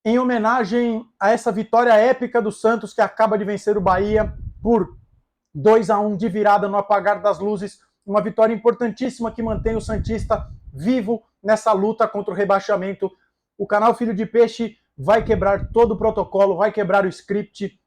em homenagem a essa vitória épica do Santos, que acaba de vencer o Bahia por 2-1 de virada no apagar das luzes, uma vitória importantíssima que mantém o Santista vivo nessa luta contra o rebaixamento. O canal Filho de Peixe vai quebrar todo o protocolo, vai quebrar o script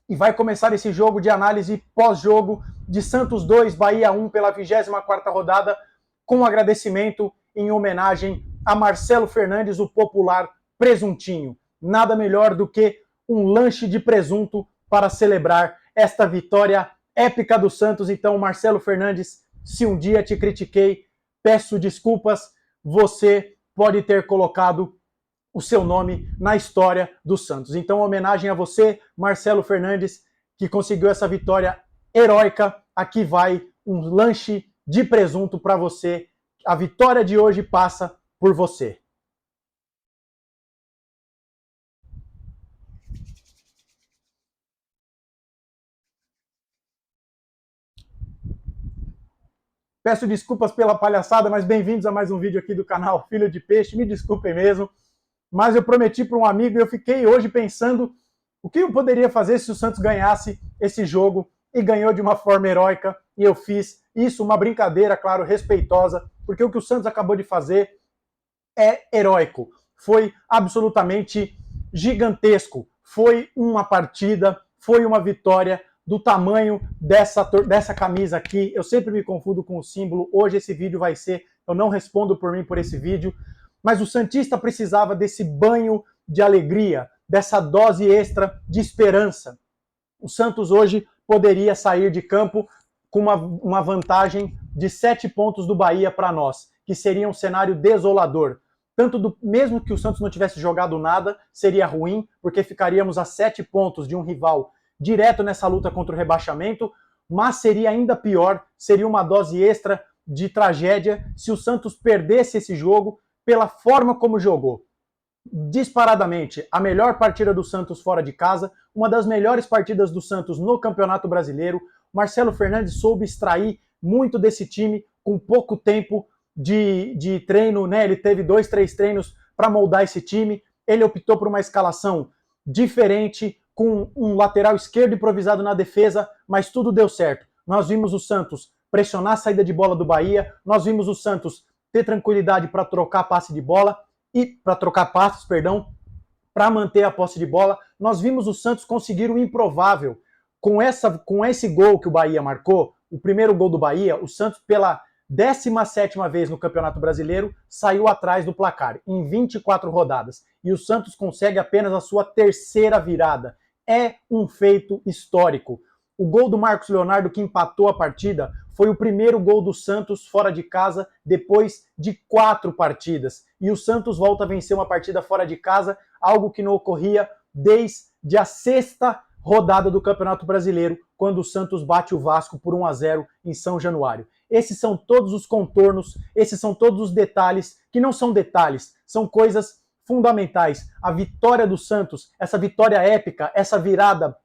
e vai começar esse jogo de análise pós-jogo de Santos 2, Bahia 1 pela 24ª rodada, com agradecimento em homenagem a Marcelo Fernandes, o popular presuntinho. Nada melhor do que um lanche de presunto para celebrar esta vitória épica do Santos. Então, Marcelo Fernandes, se um dia te critiquei, peço desculpas, você pode ter colocado o seu nome na história do Santos. Então, homenagem a você, Marcelo Fernandes, que conseguiu essa vitória heróica. Aqui vai um lanche de presunto para você. A vitória de hoje passa por você. Peço desculpas pela palhaçada, mas bem-vindos a mais um vídeo aqui do canal Filho de Peixe. Me desculpem mesmo, mas eu prometi para um amigo e eu fiquei hoje pensando o que eu poderia fazer se o Santos ganhasse esse jogo, e ganhou de uma forma heróica, e eu fiz isso, uma brincadeira, claro, respeitosa, porque o que o Santos acabou de fazer é heróico. Foi absolutamente gigantesco. Foi uma partida, foi uma vitória do tamanho dessa camisa aqui. Eu sempre me confundo com o símbolo. Hoje esse vídeo vai ser, eu não respondo por mim por esse vídeo, mas o Santista precisava desse banho de alegria, dessa dose extra de esperança. O Santos hoje poderia sair de campo com uma vantagem de 7 pontos do Bahia para nós, que seria um cenário desolador. Mesmo que o Santos não tivesse jogado nada, seria ruim, porque ficaríamos a 7 pontos de um rival direto nessa luta contra o rebaixamento, mas seria ainda pior, seria uma dose extra de tragédia se o Santos perdesse esse jogo pela forma como jogou. Disparadamente, a melhor partida do Santos fora de casa, uma das melhores partidas do Santos no Campeonato Brasileiro. Marcelo Fernandes soube extrair muito desse time com pouco tempo de treino, né? Ele teve 2, 3 treinos para moldar esse time. Ele optou por uma escalação diferente, com um lateral esquerdo improvisado na defesa, mas tudo deu certo. Nós vimos o Santos pressionar a saída de bola do Bahia, nós vimos o Santos ter tranquilidade para trocar passe de bola, para trocar passes, para manter a posse de bola. Nós vimos o Santos conseguir o improvável. Com esse gol que o Bahia marcou, o primeiro gol do Bahia, o Santos, pela 17ª vez no Campeonato Brasileiro, saiu atrás do placar, em 24 rodadas. E o Santos consegue apenas a sua 3ª virada. É um feito histórico. O gol do Marcos Leonardo, que empatou a partida, foi o primeiro gol do Santos fora de casa depois de 4 partidas. E o Santos volta a vencer uma partida fora de casa, algo que não ocorria desde a 6ª rodada do Campeonato Brasileiro, quando o Santos bate o Vasco por 1-0 em São Januário. Esses são todos os contornos, esses são todos os detalhes, que não são detalhes, são coisas fundamentais. A vitória do Santos, essa vitória épica, essa virada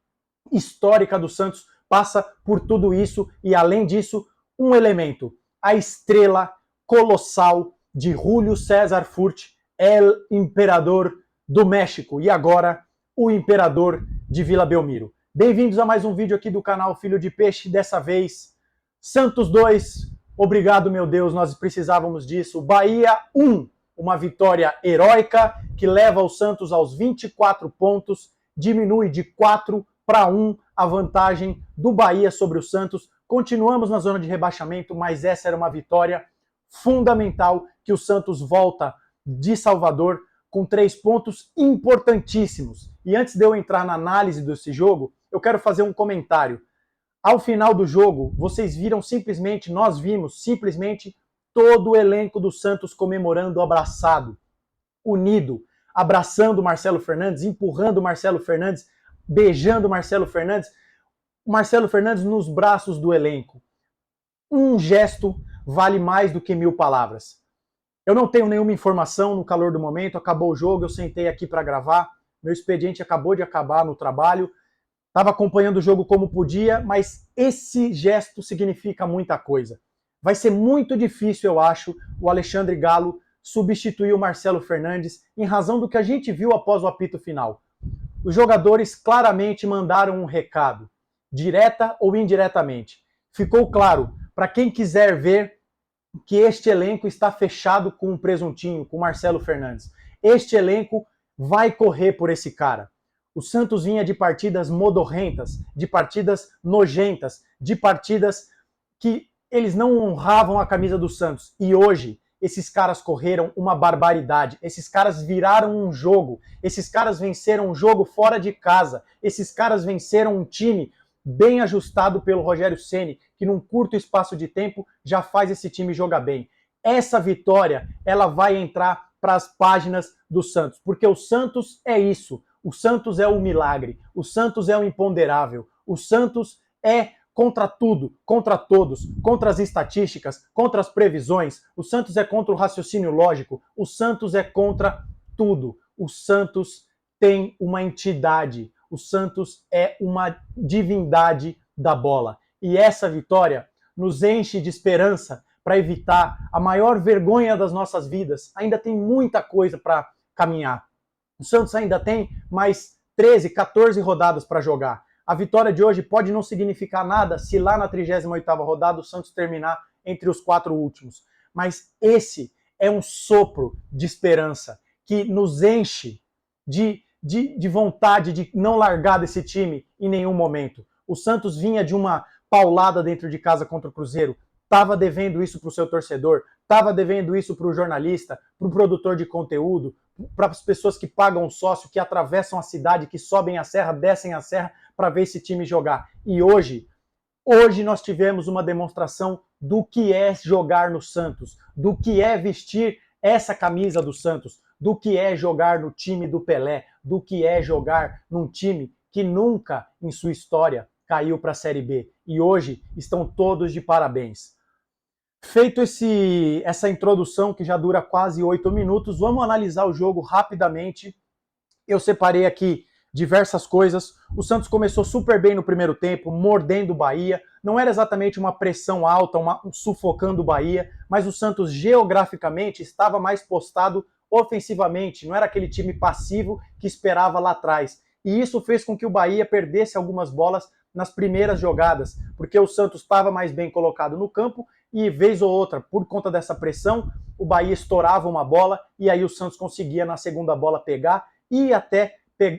histórica do Santos passa por tudo isso e, além disso, um elemento, a estrela colossal de Julio César Furt, El Imperador do México, e agora o Imperador de Vila Belmiro. Bem-vindos a mais um vídeo aqui do canal Filho de Peixe, dessa vez Santos 2, obrigado meu Deus, nós precisávamos disso. Bahia 1, uma vitória heróica que leva o Santos aos 24 pontos, diminui de 4-1 a vantagem do Bahia sobre o Santos. Continuamos na zona de rebaixamento, mas essa era uma vitória fundamental, que o Santos volta de Salvador com 3 pontos importantíssimos. E antes de eu entrar na análise desse jogo, eu quero fazer um comentário. Ao final do jogo, vocês viram simplesmente, nós vimos simplesmente todo o elenco do Santos comemorando, abraçado, unido, abraçando o Marcelo Fernandes, empurrando o Marcelo Fernandes, beijando o Marcelo Fernandes nos braços do elenco. Um gesto vale mais do que 1000 palavras. Eu não tenho nenhuma informação no calor do momento, acabou o jogo, eu sentei aqui para gravar, meu expediente acabou de acabar no trabalho, estava acompanhando o jogo como podia, mas esse gesto significa muita coisa. Vai ser muito difícil, eu acho, o Alexandre Galo substituir o Marcelo Fernandes em razão do que a gente viu após o apito final. Os jogadores claramente mandaram um recado, direta ou indiretamente. Ficou claro para quem quiser ver que este elenco está fechado com o presuntinho, com o Marcelo Fernandes. Este elenco vai correr por esse cara. O Santos vinha de partidas modorrentas, de partidas nojentas, de partidas que eles não honravam a camisa do Santos. E hoje, esses caras correram uma barbaridade. Esses caras viraram um jogo. Esses caras venceram um jogo fora de casa. Esses caras venceram um time bem ajustado pelo Rogério Ceni, que num curto espaço de tempo já faz esse time jogar bem. Essa vitória, ela vai entrar para as páginas do Santos, porque o Santos é isso. O Santos é o milagre. O Santos é o imponderável. O Santos é contra tudo, contra todos, contra as estatísticas, contra as previsões. O Santos é contra o raciocínio lógico. O Santos é contra tudo. O Santos tem uma entidade. O Santos é uma divindade da bola. E essa vitória nos enche de esperança para evitar a maior vergonha das nossas vidas. Ainda tem muita coisa para caminhar. O Santos ainda tem mais 13, 14 rodadas para jogar. A vitória de hoje pode não significar nada se lá na 38ª rodada o Santos terminar entre os 4 últimos. Mas esse é um sopro de esperança que nos enche de vontade de não largar desse time em nenhum momento. O Santos vinha de uma paulada dentro de casa contra o Cruzeiro, estava devendo isso para o seu torcedor, estava devendo isso para o jornalista, para o produtor de conteúdo, para as pessoas que pagam sócio, que atravessam a cidade, que sobem a serra, descem a serra para ver esse time jogar. E hoje nós tivemos uma demonstração do que é jogar no Santos, do que é vestir essa camisa do Santos, do que é jogar no time do Pelé, do que é jogar num time que nunca em sua história caiu para a Série B. E hoje estão todos de parabéns. Feito essa introdução que já dura quase 8 minutos, vamos analisar o jogo rapidamente. Eu separei aqui diversas coisas. O Santos começou super bem no primeiro tempo, mordendo o Bahia. Não era exatamente uma pressão alta, sufocando o Bahia, mas o Santos geograficamente estava mais postado ofensivamente. Não era aquele time passivo que esperava lá atrás. E isso fez com que o Bahia perdesse algumas bolas nas primeiras jogadas, porque o Santos estava mais bem colocado no campo e, vez ou outra, por conta dessa pressão, o Bahia estourava uma bola e aí o Santos conseguia na segunda bola pegar e até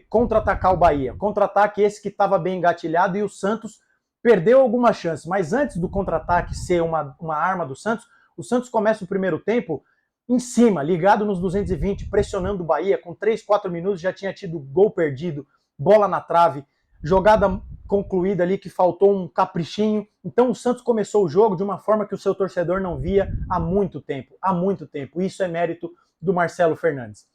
contra-atacar o Bahia. Contra-ataque esse que estava bem engatilhado e o Santos perdeu algumas chances, mas antes do contra-ataque ser uma arma do Santos, o Santos começa o primeiro tempo em cima, ligado nos 220, pressionando o Bahia, com 3, 4 minutos já tinha tido gol perdido, bola na trave, jogada concluída ali que faltou um caprichinho. Então o Santos começou o jogo de uma forma que o seu torcedor não via há muito tempo. Isso é mérito do Marcelo Fernandes.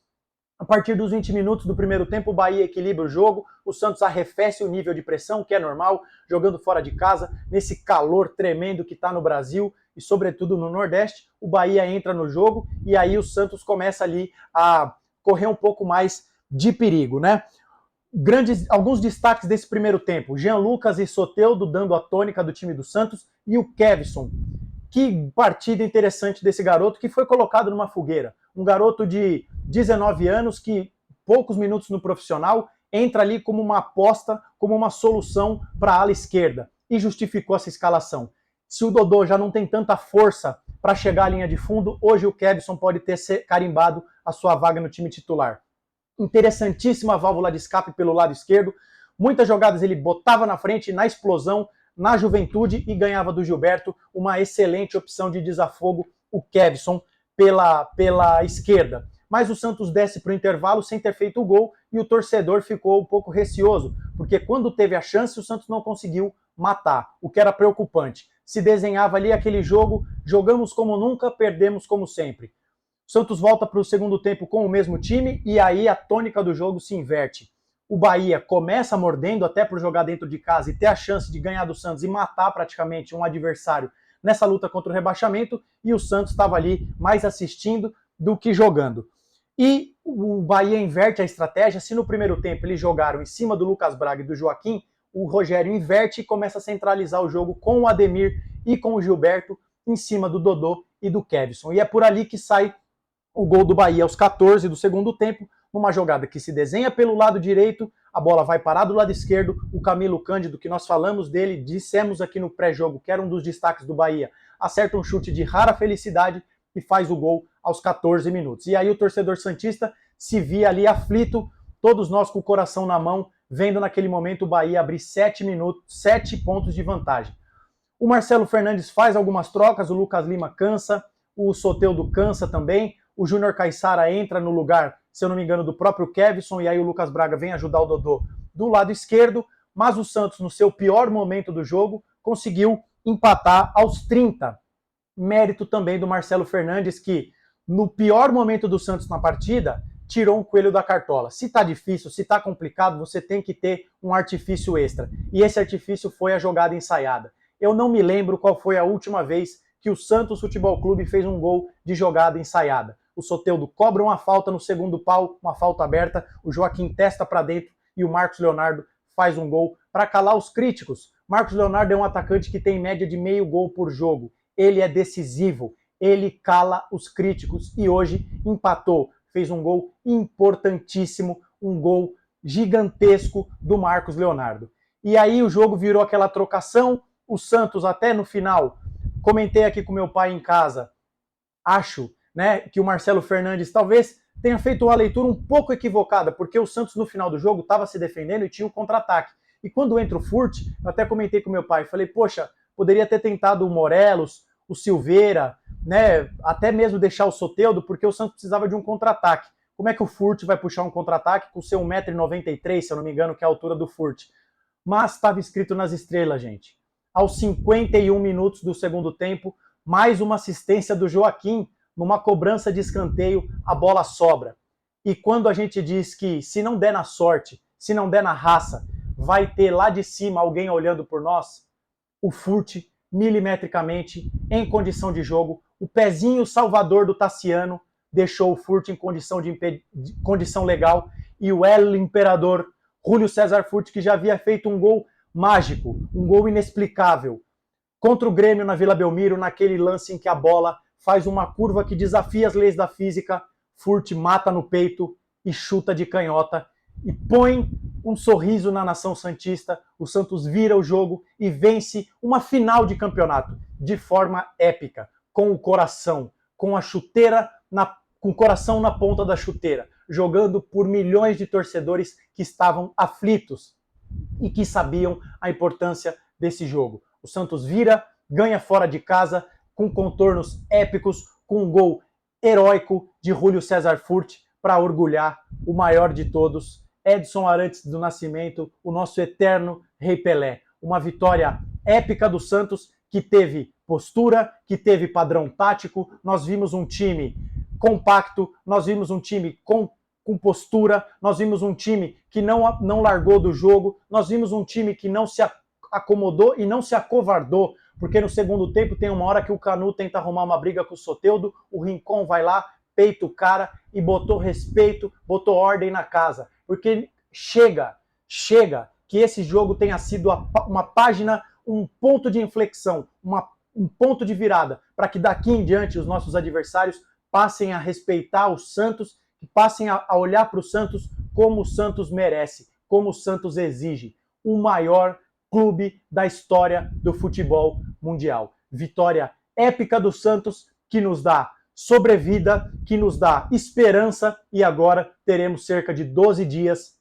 A partir dos 20 minutos do primeiro tempo, o Bahia equilibra o jogo, o Santos arrefece o nível de pressão, que é normal, jogando fora de casa, nesse calor tremendo que está no Brasil e sobretudo no Nordeste. O Bahia entra no jogo e aí o Santos começa ali a correr um pouco mais de perigo, né? Alguns destaques desse primeiro tempo: Jean Lucas e Soteldo dando a tônica do time do Santos e o Kevson. Que partida interessante desse garoto que foi colocado numa fogueira. Um garoto de 19 anos que, poucos minutos no profissional, entra ali como uma aposta, como uma solução para a ala esquerda e justificou essa escalação. Se o Dodô já não tem tanta força para chegar à linha de fundo, hoje o Kevson pode ter carimbado a sua vaga no time titular. Interessantíssima válvula de escape pelo lado esquerdo. Muitas jogadas ele botava na frente, na explosão, na juventude e ganhava do Gilberto. Uma excelente opção de desafogo, o Kevson, pela esquerda. Mas o Santos desce para o intervalo sem ter feito o gol e o torcedor ficou um pouco receoso, porque quando teve a chance o Santos não conseguiu matar, o que era preocupante. Se desenhava ali aquele jogo, jogamos como nunca, perdemos como sempre. O Santos volta para o segundo tempo com o mesmo time e aí a tônica do jogo se inverte. O Bahia começa mordendo até por jogar dentro de casa e ter a chance de ganhar do Santos e matar praticamente um adversário nessa luta contra o rebaixamento, e o Santos estava ali mais assistindo do que jogando. E o Bahia inverte a estratégia. Se no primeiro tempo eles jogaram em cima do Lucas Braga e do Joaquim, o Rogério inverte e começa a centralizar o jogo com o Ademir e com o Gilberto em cima do Dodô e do Kevson. E é por ali que sai o gol do Bahia aos 14 do segundo tempo, numa jogada que se desenha pelo lado direito, a bola vai parar do lado esquerdo, o Camilo Cândido, que nós falamos dele, dissemos aqui no pré-jogo, que era um dos destaques do Bahia, acerta um chute de rara felicidade e faz o gol aos 14 minutos. E aí o torcedor santista se via ali aflito, todos nós com o coração na mão, vendo naquele momento o Bahia abrir 7 pontos de vantagem. O Marcelo Fernandes faz algumas trocas, o Lucas Lima cansa, o Soteldo cansa também, o Júnior Caissara entra no lugar, se eu não me engano, do próprio Kevson, e aí o Lucas Braga vem ajudar o Dodô do lado esquerdo, mas o Santos, no seu pior momento do jogo, conseguiu empatar aos 30. Mérito também do Marcelo Fernandes, que no pior momento do Santos na partida, tirou um coelho da cartola. Se tá difícil, se tá complicado, você tem que ter um artifício extra. E esse artifício foi a jogada ensaiada. Eu não me lembro qual foi a última vez que o Santos Futebol Clube fez um gol de jogada ensaiada. O Soteldo cobra uma falta no segundo pau, uma falta aberta, o Joaquim testa para dentro e o Marcos Leonardo faz um gol para calar os críticos. Marcos Leonardo é um atacante que tem média de meio gol por jogo. Ele é decisivo, ele cala os críticos e hoje empatou. Fez um gol importantíssimo, um gol gigantesco do Marcos Leonardo. E aí o jogo virou aquela trocação, o Santos até no final, comentei aqui com meu pai em casa, acho, né, que o Marcelo Fernandes talvez tenha feito uma leitura um pouco equivocada, porque o Santos no final do jogo estava se defendendo e tinha um contra-ataque. E quando entra o Furt, eu até comentei com meu pai, falei, poxa, poderia ter tentado o Morelos, o Silveira, né, até mesmo deixar o Soteldo, porque o Santos precisava de um contra-ataque. Como é que o Furt vai puxar um contra-ataque com seu 1,93 m, se eu não me engano, que é a altura do Furt? Mas estava escrito nas estrelas, gente. Aos 51 minutos do segundo tempo, mais uma assistência do Joaquim, numa cobrança de escanteio, a bola sobra. E quando a gente diz que se não der na sorte, se não der na raça, vai ter lá de cima alguém olhando por nós, o Furt, milimetricamente, em condição de jogo, o pezinho salvador do Tassiano deixou o Furt em condição legal, e o El Imperador, Júlio César Furt, que já havia feito um gol mágico, um gol inexplicável, contra o Grêmio na Vila Belmiro, naquele lance em que a bola faz uma curva que desafia as leis da física, Furt mata no peito e chuta de canhota e põe um sorriso na nação santista. O Santos vira o jogo e vence uma final de campeonato de forma épica, com o coração, com a chuteira, com o coração na ponta da chuteira, jogando por milhões de torcedores que estavam aflitos e que sabiam a importância desse jogo. O Santos vira, ganha fora de casa, com contornos épicos, com um gol heróico de Júlio César Furt para orgulhar o maior de todos, Edson Arantes do Nascimento, o nosso eterno Rei Pelé. Uma vitória épica do Santos que teve postura, que teve padrão tático. Nós vimos um time compacto, nós vimos um time com postura, nós vimos um time que não largou do jogo, nós vimos um time que não se acomodou e não se acovardou, porque no segundo tempo tem uma hora que o Canu tenta arrumar uma briga com o Soteldo, o Rincon vai lá, peita o cara e botou respeito, botou ordem na casa. Porque chega que esse jogo tenha sido uma página, um ponto de inflexão, um ponto de virada, para que daqui em diante os nossos adversários passem a respeitar o Santos, que passem a olhar para o Santos como o Santos merece, como o Santos exige. O maior clube da história do futebol mundial. Vitória épica do Santos, que nos dá sobrevida, que nos dá esperança, e agora teremos cerca de 12 dias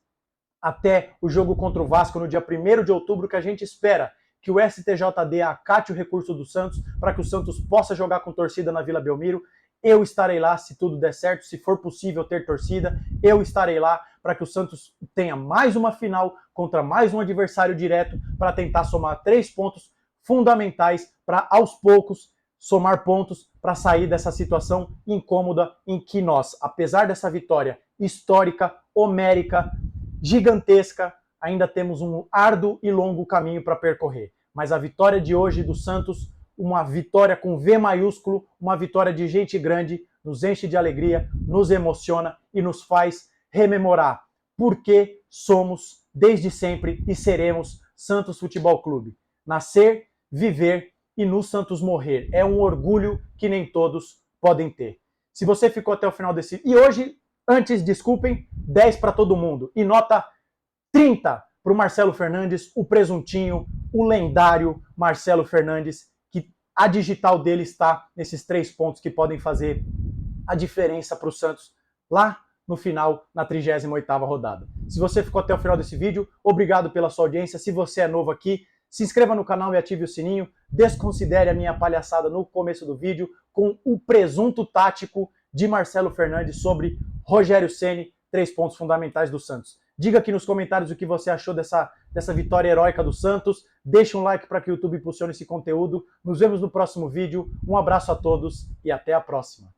até o jogo contra o Vasco no dia 1º de outubro, que a gente espera que o STJD acate o recurso do Santos para que o Santos possa jogar com torcida na Vila Belmiro. Eu estarei lá se tudo der certo, se for possível ter torcida, eu estarei lá para que o Santos tenha mais uma final contra mais um adversário direto para tentar somar 3 pontos fundamentais para, aos poucos, somar pontos para sair dessa situação incômoda em que nós, apesar dessa vitória histórica, homérica, gigantesca, ainda temos um árduo e longo caminho para percorrer. Mas a vitória de hoje do Santos, uma vitória com V maiúsculo, uma vitória de gente grande, nos enche de alegria, nos emociona e nos faz rememorar porque somos, desde sempre, e seremos Santos Futebol Clube. Nascer, viver e no Santos morrer. É um orgulho que nem todos podem ter. Se você ficou até o final desse... E hoje, antes, desculpem, 10 para todo mundo. E nota 30 para o Marcelo Fernandes, o presuntinho, o lendário Marcelo Fernandes, que a digital dele está nesses 3 pontos que podem fazer a diferença para o Santos lá no final, na 38ª rodada. Se você ficou até o final desse vídeo, obrigado pela sua audiência. Se você é novo aqui, se inscreva no canal e ative o sininho. Desconsidere a minha palhaçada no começo do vídeo com o presunto tático de Marcelo Fernandes sobre Rogério Ceni, 3 pontos fundamentais do Santos. Diga aqui nos comentários o que você achou dessa vitória heróica do Santos. Deixe um like para que o YouTube impulsione esse conteúdo. Nos vemos no próximo vídeo. Um abraço a todos e até a próxima.